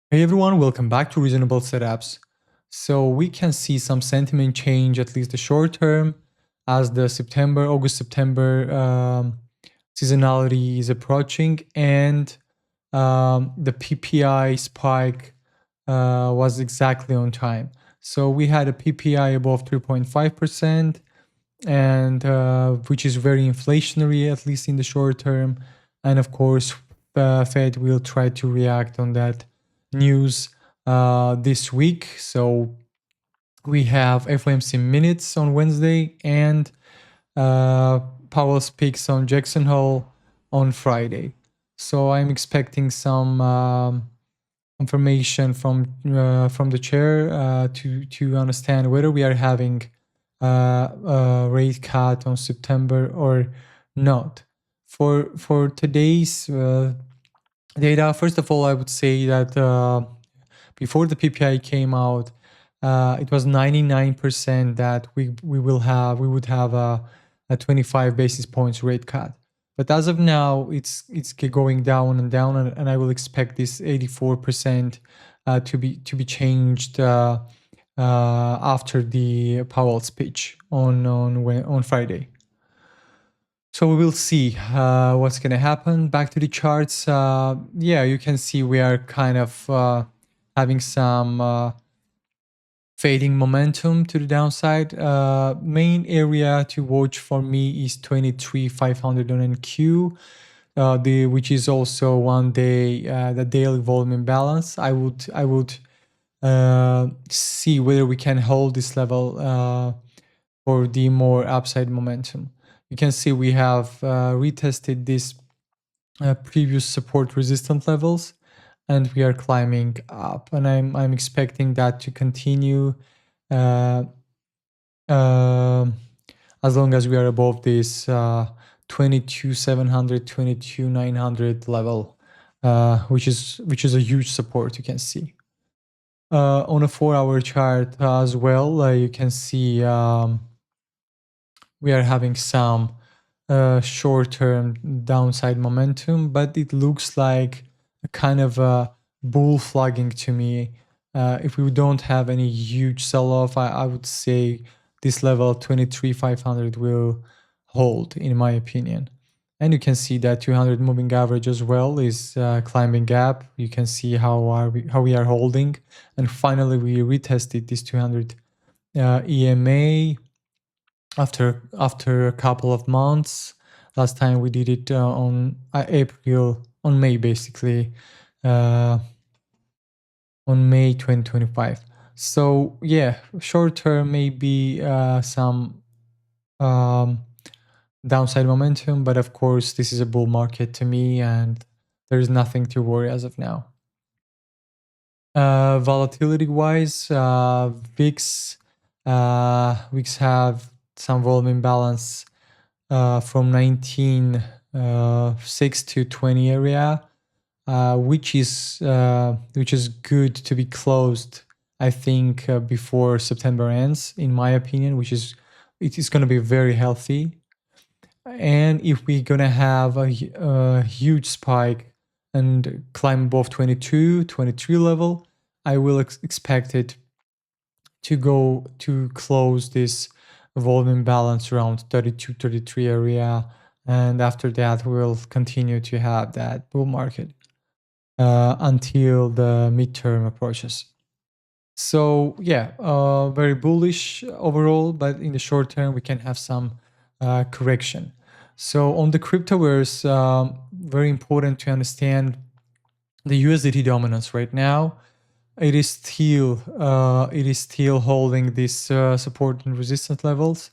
Hey everyone, welcome back to Reasonable Setups. So we can see some sentiment change, at least the short term, as the August-September seasonality is approaching, and the PPI spike was exactly on time. So we had a PPI above 3.5%, and which is very inflationary, at least in the short term. And of course, Fed will try to react on that news this week. So we have FOMC minutes on Wednesday, and Powell speaks on Jackson Hole on Friday. So I'm expecting some information from the chair to understand whether we are having a rate cut on September or not. For today's data, first of all, I would say that before the PPI came out, it was 99% that we would have a 25 basis points rate cut. But as of now, it's going down and down, and I will expect this 84% to be changed after the Powell speech on Friday. So we will see what's going to happen. Back to the charts. Yeah, you can see we are kind of having some fading momentum to the downside. Main area to watch for me is 23,500 on NQ, which is also one day the daily volume imbalance. I would see whether we can hold this level for the more upside momentum. You can see we have retested these previous support resistance levels, and we are climbing up, and I'm expecting that to continue as long as we are above this 22,700, 22,900 level, which is a huge support. You can see on a 4-hour chart as well. You can see we are having some short-term downside momentum, but it looks like a kind of a bull flagging to me. If we don't have any huge sell-off, I would say this level 23,500 will hold, in my opinion. And you can see that 200 moving average as well is climbing gap. You can see how we are holding, and finally we retested this 200 EMA after a couple of months. Last time we did it on May, basically, on May 2025. So yeah, short term maybe some downside momentum, but of course this is a bull market to me, and there's nothing to worry as of now. Volatility wise, VIX have some volume imbalance from 19.6 to 20 area, which is good to be closed, I think, before September ends, in my opinion, it is going to be very healthy. And if we're going to have a huge spike and climb above 22, 23 level, I will expect it to go to close this volume balance around 32, 33 area. And after that, we'll continue to have that bull market until the midterm approaches. So yeah, very bullish overall, but in the short term, we can have some correction. So on the cryptoverse, very important to understand the USDT dominance right now. It is still holding this support and resistance levels.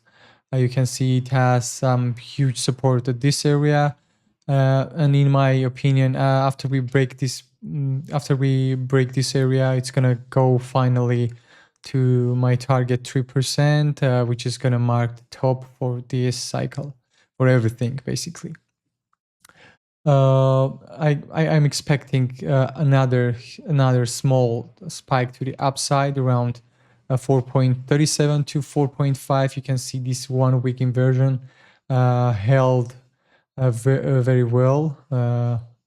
You can see it has some huge support at this area, and in my opinion, after we break this area, it's gonna go finally to my target 3%, which is gonna mark the top for this cycle, for everything basically. I'm expecting another small spike to the upside around 4.37 to 4.5. You can see this 1 week inversion held very well.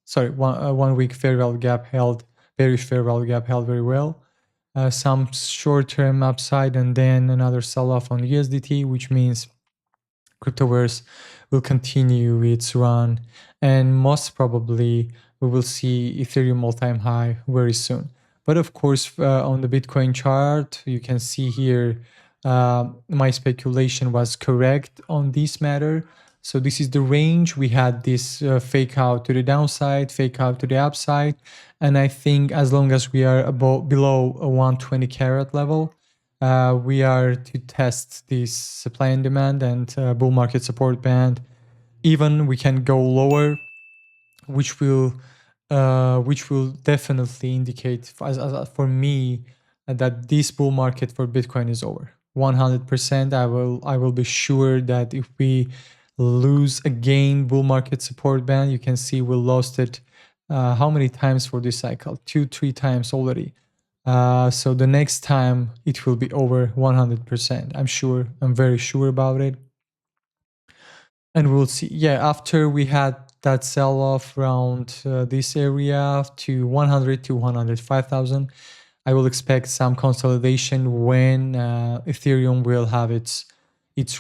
Sorry, 1 week fair value gap held, bearish fair value gap held very well. Some short-term upside and then another sell-off on USDT, which means cryptoverse will continue its run, and most probably we will see Ethereum all-time high very soon. But of course, on the Bitcoin chart, you can see here my speculation was correct on this matter. So this is the range. We had this fake out to the downside, fake out to the upside, and I think as long as we are below a 120 carat level, we are to test this supply and demand and bull market support band. Even we can go lower, which will definitely indicate for me that this bull market for Bitcoin is over. 100%. I will be sure that if we lose again bull market support band, you can see we lost it how many times for this cycle? 2-3 times already. So the next time it will be over 100%. I'm sure. I'm very sure about it. And we'll see. Yeah, after we had that sell off around this area to 100 to 105,000, I will expect some consolidation when Ethereum will have its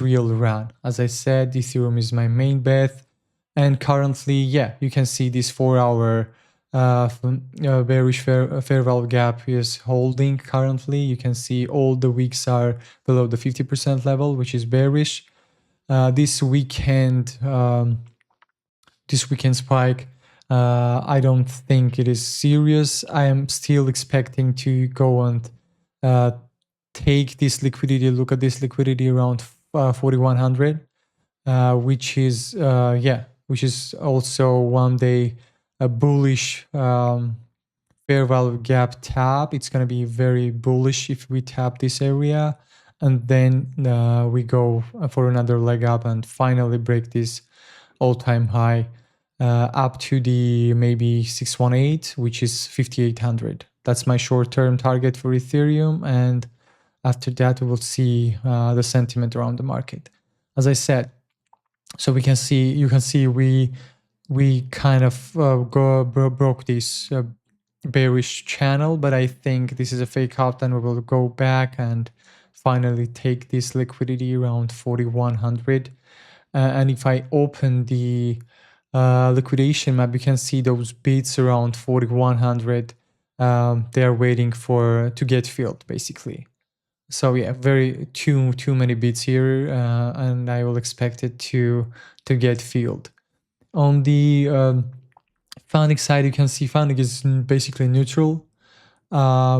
real run. As I said, Ethereum is my main bet. And currently, yeah, you can see this 4-hour bearish fair value gap is holding currently. You can see all the wicks are below the 50% level, which is bearish. This weekend spike, I don't think it is serious. I am still expecting to go and take this liquidity, look at this liquidity around 4,100, which is also one day a bullish fair value gap tap. It's going to be very bullish if we tap this area, and then we go for another leg up and finally break this all-time high up to the maybe 618, which is 5,800. That's my short-term target for Ethereum, and after that we will see the sentiment around the market. As I said, so you can see we kind of broke this bearish channel, but I think this is a fake out, and we will go back and finally take this liquidity around 4,100. And if I open the liquidation map, you can see those bids around 4,100. They are waiting to get filled, basically. So yeah, too many bids here, and I will expect it to get filled. On the funding side, you can see funding is basically neutral,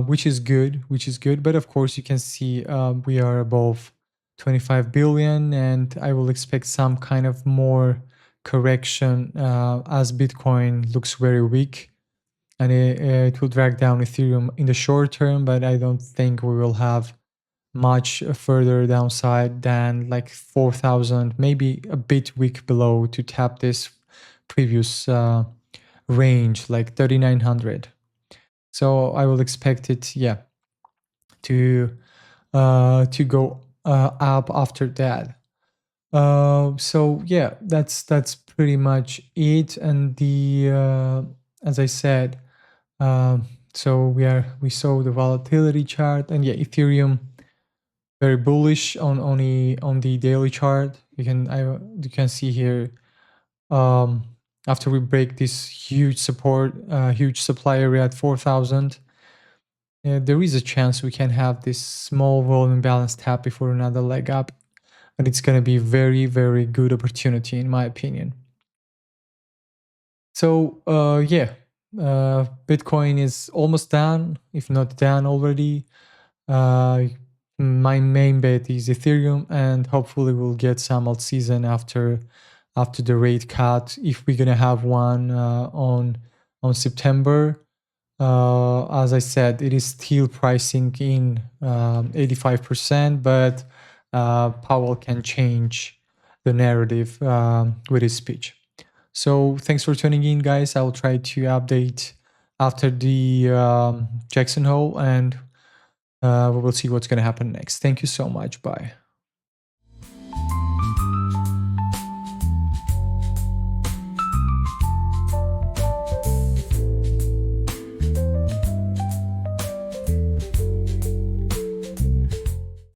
which is good. But of course, you can see we are above 25 billion, and I will expect some kind of more correction as Bitcoin looks very weak, and it will drag down Ethereum in the short term. But I don't think we will have much further downside than like 4,000, maybe a bit weak below to tap this previous range, like 3,900. So I will expect it, yeah, to go up after that. So yeah, that's pretty much it. And the as I said, so we saw the volatility chart, and yeah, Ethereum very bullish on the daily chart. You can see here after we break this huge supply area at 4,000, there is a chance we can have this small volume balance tap before another leg up, and it's going to be very, very good opportunity in my opinion. So Bitcoin is almost done, if not done already. My main bet is Ethereum, and hopefully we'll get some alt season after the rate cut, if we're gonna have one on September. As I said, it is still pricing in 85%, but Powell can change the narrative with his speech. So thanks for tuning in, guys. I will try to update after the Jackson Hole, and we will see what's going to happen next. Thank you so much. Bye.